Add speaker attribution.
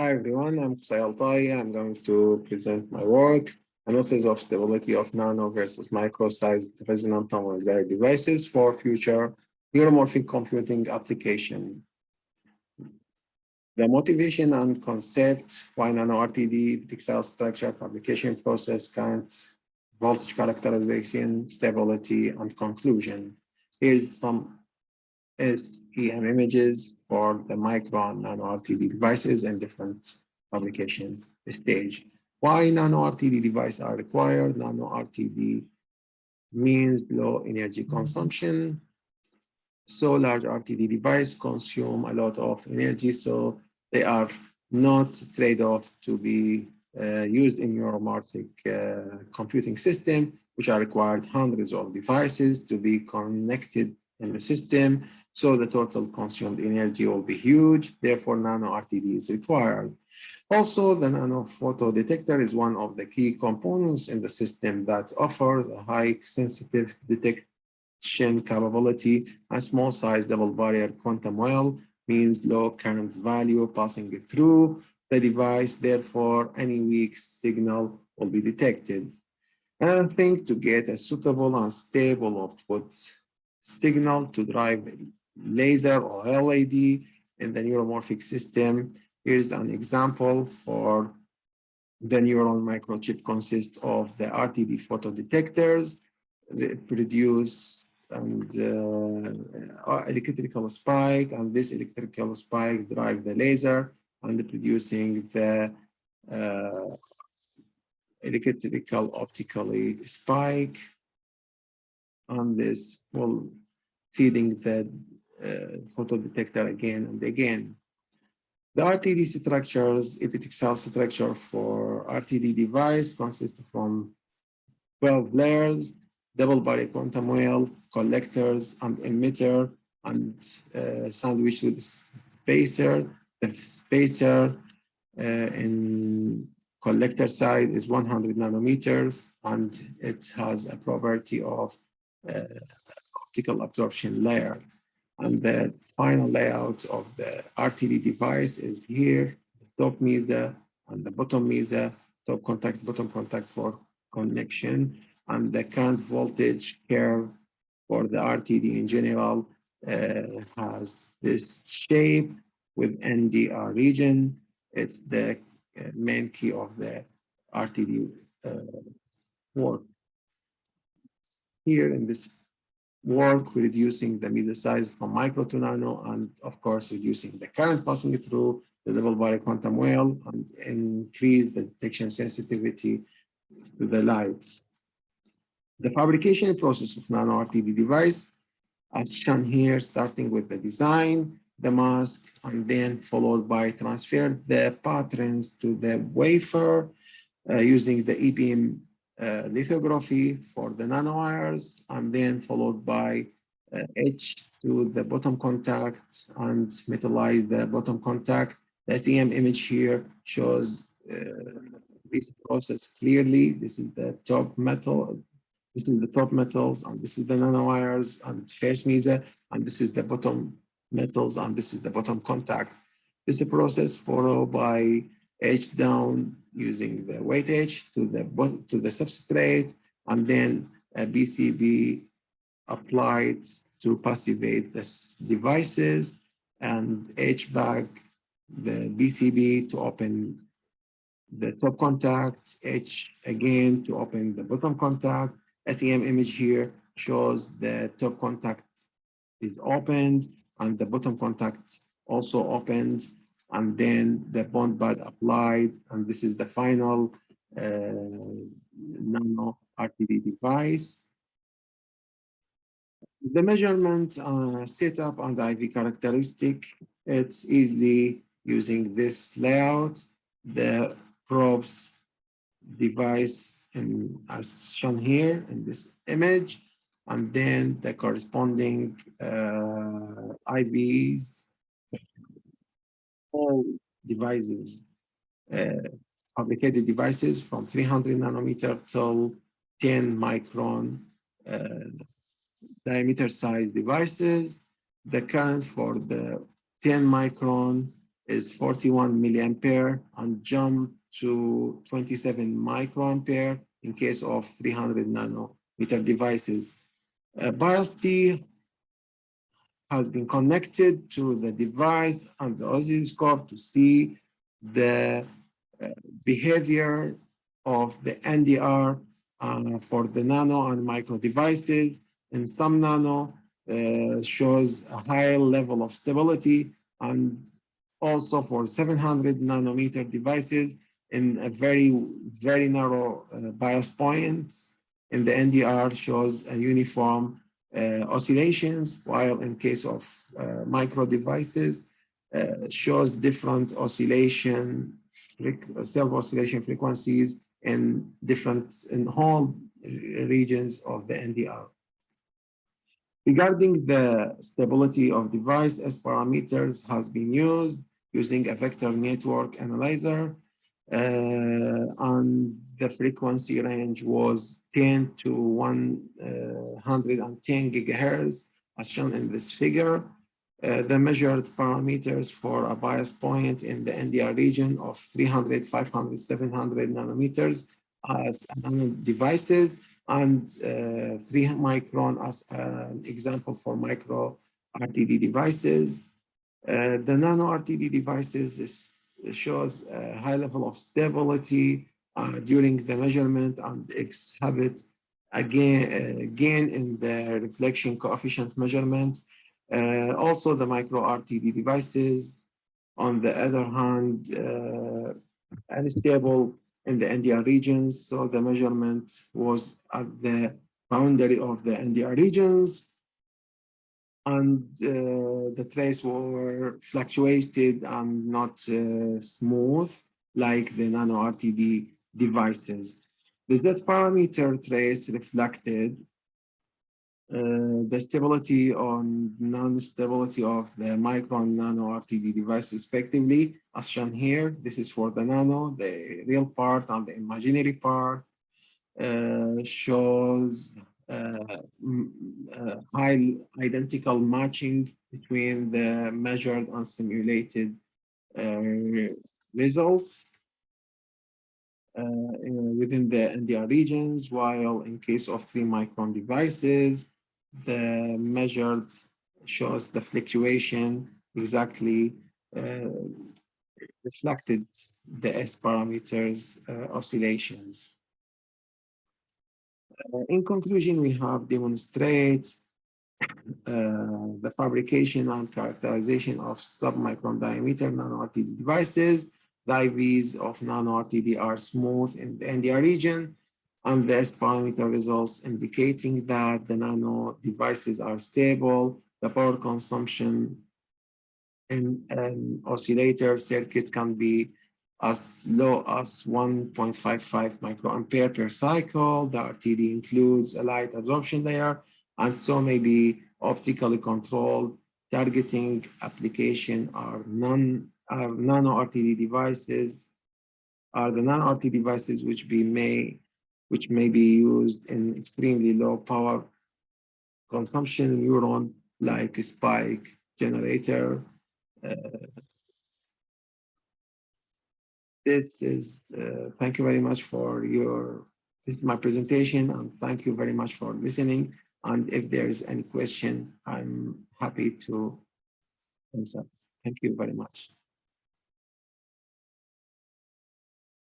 Speaker 1: Hi everyone, I'm taai. I'm going to present my work, analysis of stability of nano versus micro-sized resonant thermal devices for future neuromorphic computing application. The motivation and concept, why nano RTD, pixel structure, fabrication process, current, voltage characterization, stability, and conclusion. Here's some SEM images for the micro and nano RTD devices and different fabrication stage. Why nano RTD devices are required? Nano RTD means low energy consumption. So large RTD device consume a lot of energy, so they are not trade-off to be used in your market computing system, which are required hundreds of devices to be connected in the system. So the total consumed energy will be huge. Therefore, nano RTD is required. Also, the nano photo detector is one of the key components in the system that offers a high sensitive detection capability. A small size double barrier quantum well means low current value passing through the device. Therefore, any weak signal will be detected. Another thing, to get a suitable and stable output signal to drive laser or LED in the neuromorphic system. Here's an example for the neuron microchip consists of the RTD photodetectors, produce and electrical spike, and this electrical spike drive the laser and producing the electrical optically spike, and this will feeding the photo detector again and again. The RTD structures, epitaxial structure for RTD device consists from 12 layers, double body quantum well, collectors, and emitter, and sandwiched with spacer. The spacer in collector side is 100 nanometers, and it has a property of optical absorption layer. And the final layout of the RTD device is here, the top meso and the bottom meso, top contact, bottom contact for connection, and the current voltage curve for the RTD in general has this shape with NDR region. It's the main key of the RTD work. Here in this work, reducing the meso size from micro to nano, and of course, reducing the current passing through the double body quantum well and increase the detection sensitivity to the lights. The fabrication process of nano RTD device, as shown here, starting with the design, the mask, and then followed by transfer the patterns to the wafer using the e-beam lithography for the nanowires, and then followed by etch to the bottom contact and metallize the bottom contact. The SEM image here shows this process clearly. This is the top metal, this is the top metals, and this is the nanowires and first meso, and this is the bottom metals, and this is the bottom contact. This is a process followed by etch down using the weight etch to the substrate, and then a BCB applied to passivate the devices, and etch back the BCB to open the top contact, etch again to open the bottom contact. SEM image here shows the top contact is opened and the bottom contact also opened, and then the bond pad applied, and this is the final nano RTD device. The measurement setup and the IV characteristic, it's easily using this layout. The probes device as shown here in this image, and then the corresponding IVs, all devices, fabricated devices from 300 nanometer till 10 micron diameter size devices. The current for the 10 micron is 41 milliampere and jump to 27 microampere in case of 300 nanometer devices. BIOS T has been connected to the device and the oscilloscope to see the behavior of the NDR for the nano and micro devices. In some nano shows a higher level of stability, and also for 700 nanometer devices in a very narrow bias points, and the NDR shows a uniform oscillations, while in case of micro devices, shows different self-oscillation frequencies in whole regions of the NDR. Regarding the stability of device, S parameters has been used using a vector network analyzer, and the frequency range was 10 to 110 gigahertz, as shown in this figure. The measured parameters for a bias point in the NDR region of 300, 500, 700 nanometers as nano devices, and 3 micron as an example for micro RTD devices. The nano RTD devices shows a high level of stability during the measurement and exhibit again in the reflection coefficient measurement. Also, the micro RTD devices, on the other hand, unstable in the NDR regions. So the measurement was at the boundary of the NDR regions, and the trace were fluctuated and not smooth like the nano RTD devices. The Z parameter trace reflected the stability or non-stability of the micro and nano RTD device respectively, as shown here. This is for the nano, the real part and the imaginary part shows high identical matching between the measured and simulated results within the NDR regions, while in case of 3 micron devices, the measured shows the fluctuation exactly reflected the S parameters oscillations. In conclusion, we have demonstrated the fabrication and characterization of sub-micron diameter nano RTD devices. The IVs of nano RTD are smooth in the NDR region, and the S parameter results indicating that the nano devices are stable. The power consumption in an oscillator circuit can be as low as 1.55 microampere per cycle. The RTD includes a light absorption layer, and so may be optically controlled. Targeting application are nano RTD devices, are the nano RTD devices which may be used in extremely low power consumption neuron like spike generator. Thank you very much this is my presentation, and thank you very much for listening. And if there is any question, I'm happy to answer. Thank you very much.